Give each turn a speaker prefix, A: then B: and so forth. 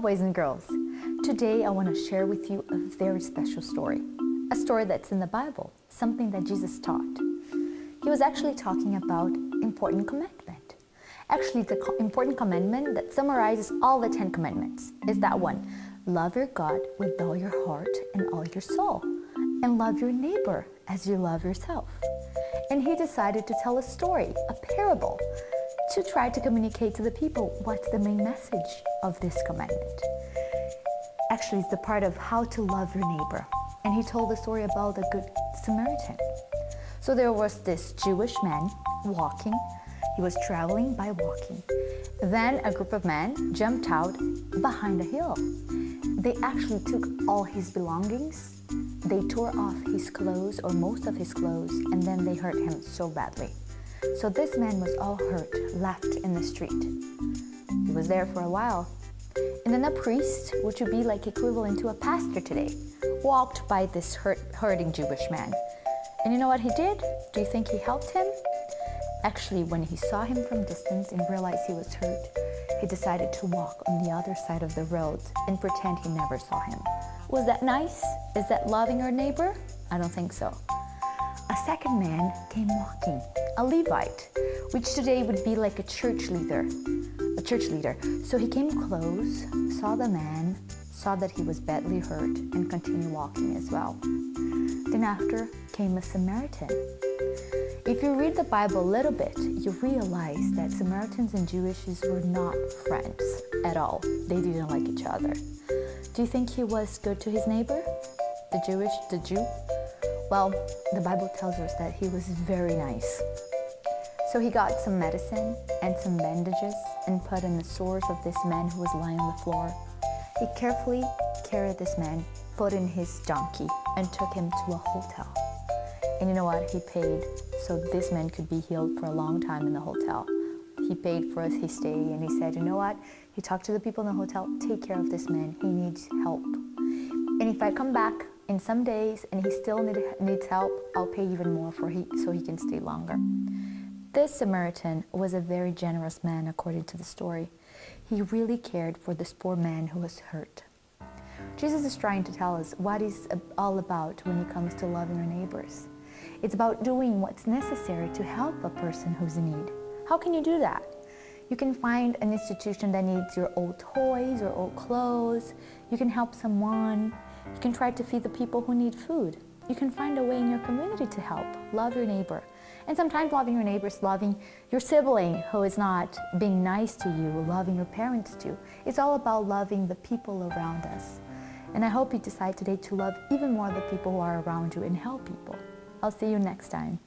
A: boys and girls. Today I want to share with you a very special story. A story that's in the Bible, something that Jesus taught. He was actually talking about important commandment. Actually, it's an important commandment that summarizes all the 10 commandments. It's that one, love your God with all your heart and all your soul, and love your neighbor as you love yourself. And he decided to tell a story, a parable, to try to communicate to the people what's the main message of this commandment. Actually, it's the part of how to love your neighbor. And he told the story about the Good Samaritan. So there was this Jewish man walking. He was traveling by walking. Then a group of men jumped out behind a hill. They actually took all his belongings. They tore off his clothes or most of his clothes, and then they hurt him so badly. So this man was all hurt, left in the street. He was there for a while. And then a priest, which would be like equivalent to a pastor today, walked by this hurting Jewish man. And you know what he did? Do you think he helped him? Actually, when he saw him from distance and realized he was hurt, he decided to walk on the other side of the road and pretend he never saw him. Was that nice? Is that loving your neighbor? I don't think so. A second man came walking, a Levite, which today would be like a church leader. So he came close, saw the man, saw that he was badly hurt, and continued walking as well. Then after came a Samaritan. If you read the Bible a little bit, you realize that Samaritans and Jewishes were not friends at all. They didn't like each other. Do you think he was good to his neighbor, the Jew? Well, the Bible tells us that he was very nice. So he got some medicine and some bandages and put in the sores of this man who was lying on the floor. He carefully carried this man, put in his donkey, and took him to a hotel. And you know what? He paid so this man could be healed for a long time in the hotel. He paid for his stay, and he said, you know what? He talked to the people in the hotel, take care of this man. He needs help. And if I come back in some days and he still needs help, I'll pay even more so he can stay longer. This Samaritan was a very generous man according to the story. He really cared for this poor man who was hurt. Jesus is trying to tell us what it's all about when it comes to loving our neighbors. It's about doing what's necessary to help a person who's in need. How can you do that? You can find an institution that needs your old toys or old clothes. You can help someone. You can try to feed the people who need food. You can find a way in your community to help. Love your neighbor. And sometimes loving your neighbor is loving your sibling who is not being nice to you, or loving your parents too. It's all about loving the people around us. And I hope you decide today to love even more the people who are around you and help people. I'll see you next time.